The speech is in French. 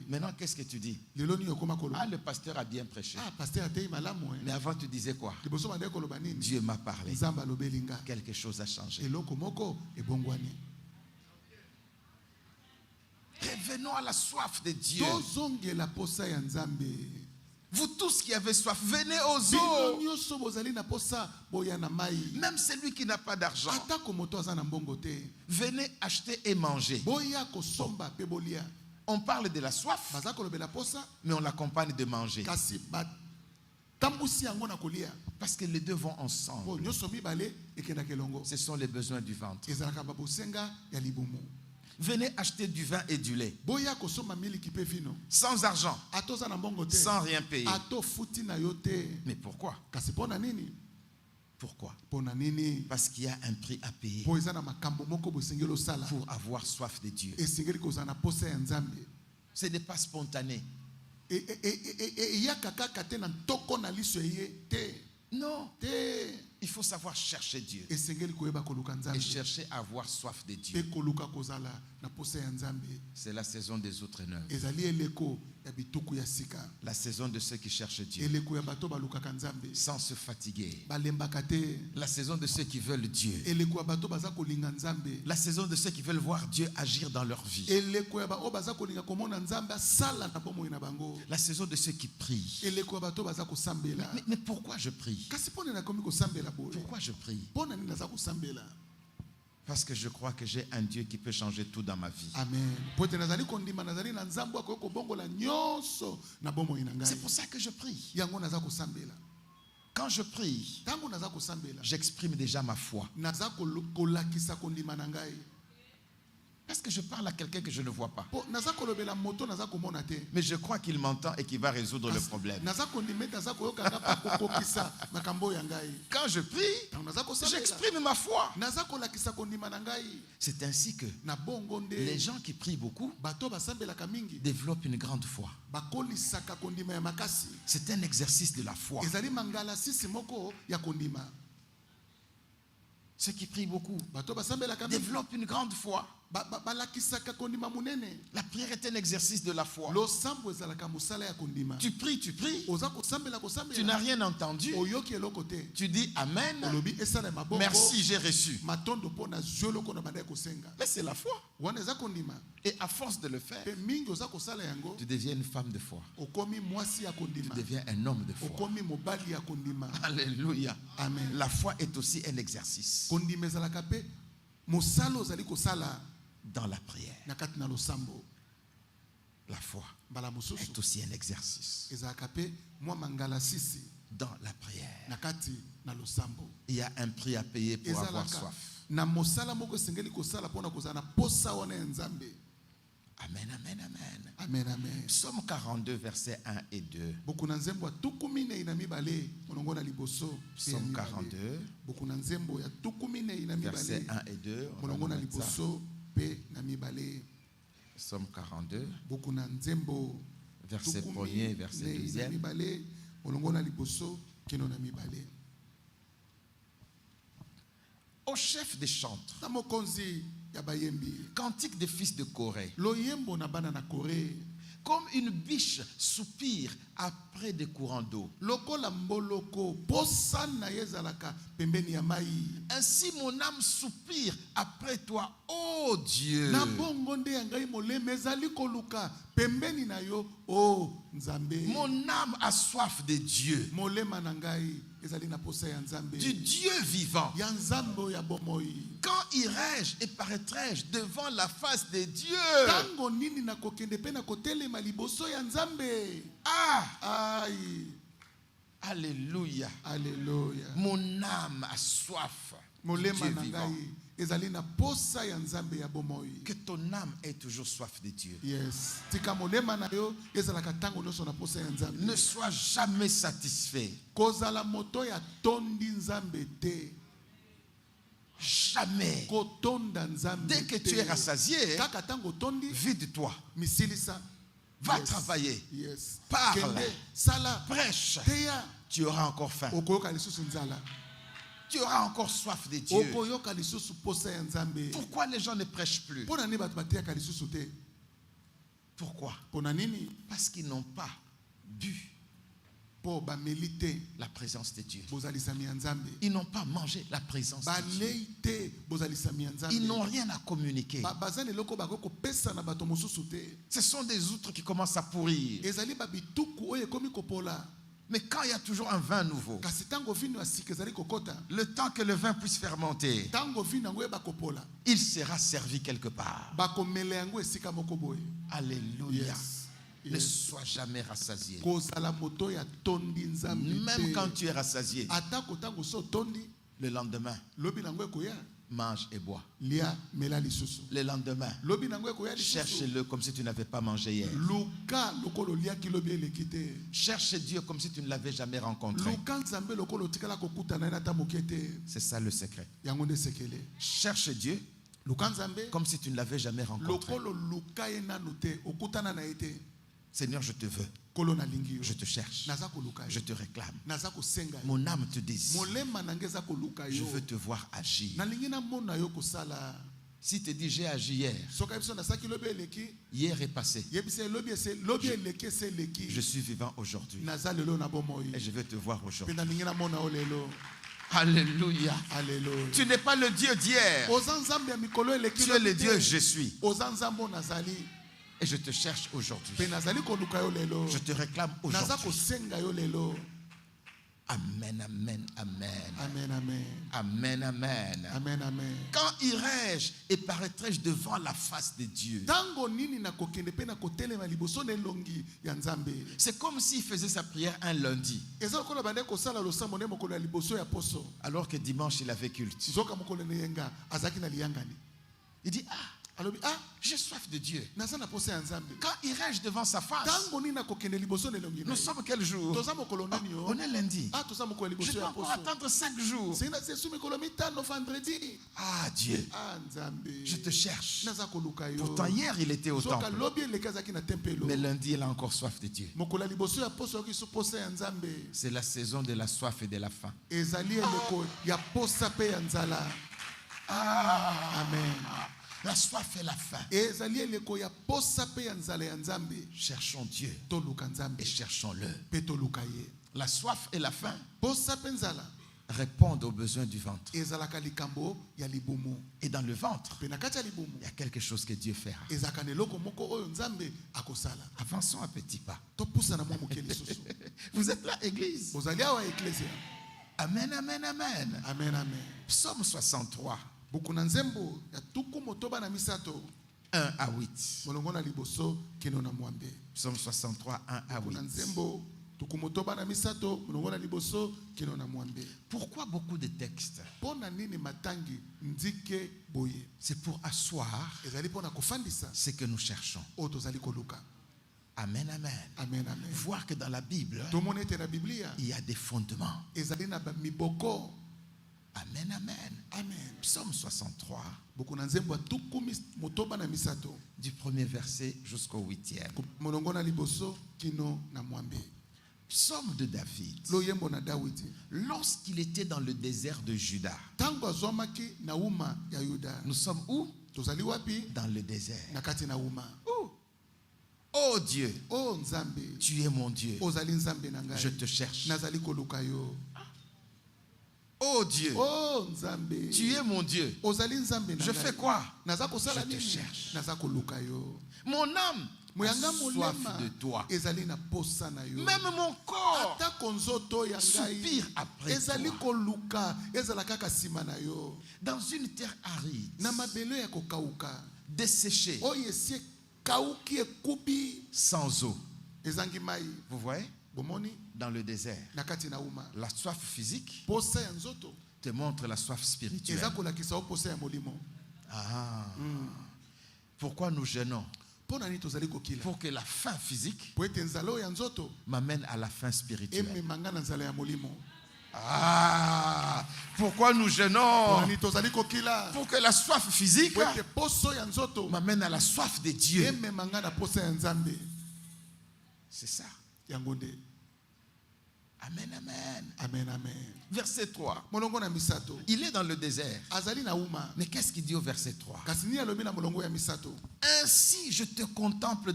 Maintenant, qu'est-ce que tu dis? Ah, le pasteur a bien prêché. Mais avant, tu disais quoi? Dieu m'a parlé. Quelque chose a changé. Revenons à la soif de Dieu. Vous tous qui avez soif, venez aux eaux. Même celui qui n'a pas d'argent, venez acheter et manger. On parle de la soif, mais on l'accompagne de manger. Parce que les deux vont ensemble. Ce sont les besoins du ventre. Venez acheter du vin et du lait. Sans argent. Sans rien payer. Mais pourquoi? Pourquoi? Parce qu'il y a un prix à payer pour avoir soif de Dieu. Ce n'est pas spontané. Non. Il faut savoir chercher Dieu. Et chercher à avoir soif de Dieu. C'est la saison des outres neuves. La saison de ceux qui cherchent Dieu sans se fatiguer. La saison de ceux qui veulent Dieu. La saison de ceux qui veulent voir Dieu agir dans leur vie. La saison de ceux qui prient. Mais pourquoi je prie? Pourquoi je prie? Parce que je crois que j'ai un Dieu qui peut changer tout dans ma vie. Amen. C'est pour ça que je prie. Quand je prie, j'exprime déjà ma foi. Parce que je parle à quelqu'un que je ne vois pas. Mais je crois qu'il m'entend et qu'il va résoudre le problème. Quand je prie, j'exprime ma foi. C'est ainsi que les gens qui prient beaucoup développent une grande foi. C'est un exercice de la foi. Ceux qui prient beaucoup développent une grande foi. La prière est un exercice de la foi. Tu pries. Tu n'as rien entendu. Tu dis Amen. Merci, j'ai reçu. Mais c'est la foi. Et à force de le faire, tu deviens une femme de foi. Tu deviens un homme de foi. Alléluia. Amen. La foi est aussi un exercice. Dans la prière. La foi est aussi un exercice. Dans la prière. Il y a un prix à payer pour avoir soif. Amen, amen, amen. Amen, amen. Psaume 42, versets 1 et 2. Psaume 42, versets 1 et 2. Psaume 42, verset 1er, verset 2e. Au chef des chantres, cantique des fils de Corée. Comme une biche soupire après des courants d'eau, ainsi mon âme soupire après toi, ô Dieu. Mon âme a soif de Dieu, du Dieu vivant. Quand irai-je et paraîtrai-je devant la face de Dieu? Ah! Alléluia. Alléluia. Mon âme a soif du Dieu vivant. Que ton âme ait toujours soif de Dieu. Yes. Ne sois jamais satisfait. Jamais. Dès que tu es rassasié, vide-toi. Va travailler. Yes. Parle. Prêche. Tu auras encore faim. Tu auras encore soif de Dieu. Pourquoi les gens ne prêchent plus? Pourquoi? Ponanini? Parce qu'ils n'ont pas bu la présence de Dieu. Ils n'ont pas mangé la présence de Dieu. Ils n'ont rien à communiquer. Ce sont des outres qui commencent à pourrir. Mais quand il y a toujours un vin nouveau, le temps que le vin puisse fermenter, il sera servi quelque part. Alléluia. Ne sois jamais rassasié. Même quand tu es rassasié, le lendemain, mange et bois. Le lendemain, cherche-le comme si tu n'avais pas mangé hier. Cherche Dieu comme si tu ne l'avais jamais rencontré. C'est ça le secret. Cherche Dieu comme si tu ne l'avais jamais rencontré. Seigneur, je te veux. Je te cherche. Je te réclame. Mon âme te désire. Je veux te voir agir. Si tu dis j'ai agi hier, hier est passé. Je suis vivant aujourd'hui. Et je veux te voir aujourd'hui. Alléluia. Alléluia. Tu n'es pas le Dieu d'hier. Tu es le Dieu je suis. Et je te cherche aujourd'hui. Je te réclame aujourd'hui. Amen, amen, amen. Amen, amen. Amen, amen. Amen, amen. Quand irai-je et paraîtrai-je devant la face de Dieu? C'est comme s'il faisait sa prière un lundi, alors que dimanche il avait culte. Il dit, j'ai soif de Dieu. Quand irai-je devant sa face? Nous sommes quel jour? On est lundi. Je dois encore attendre 5 jours. Ah Dieu, je te cherche. Pourtant hier il était au temple, mais lundi il a encore soif de Dieu. C'est la saison de la soif et de la faim. Amen. La soif et la faim. Cherchons Dieu et cherchons-le. La soif et la faim répondent aux besoins du ventre. Et dans le ventre, il y a quelque chose que Dieu fera. Avançons à petits pas. Vous êtes là, église? Amen, amen, amen. Amen, amen. Psaume 63. 1 à 8. Psaume 63, 1 à 8. Pourquoi beaucoup de textes? C'est pour asseoir ce que nous cherchons. Amen, amen. Amen, amen. Voir que dans la Bible, il y a des fondements. Amen, amen. Amen. Psaume 63. Du premier verset jusqu'au 8e. Psaume de David. Lorsqu'il était dans le désert de Juda. Nous sommes où? Dans le désert. Oh Dieu, tu es mon Dieu. Je te cherche. Oh Dieu, tu es mon Dieu. Je fais quoi? Je te cherche. Mon âme a soif de toi. Même mon corps soupire après toi. Dans une terre aride, desséchée, sans eau. Vous voyez? Dans le désert, la soif physique te montre la soif spirituelle. Pourquoi nous jeûnons? Pour que la faim physique m'amène à la faim spirituelle. Pourquoi nous jeûnons? Pour que la soif physique m'amène à la soif de Dieu. C'est ça. Amen, amen. Amen, amen. Verset 3. Il est dans le désert. Mais qu'est-ce qu'il dit au verset 3? Ainsi je te contemple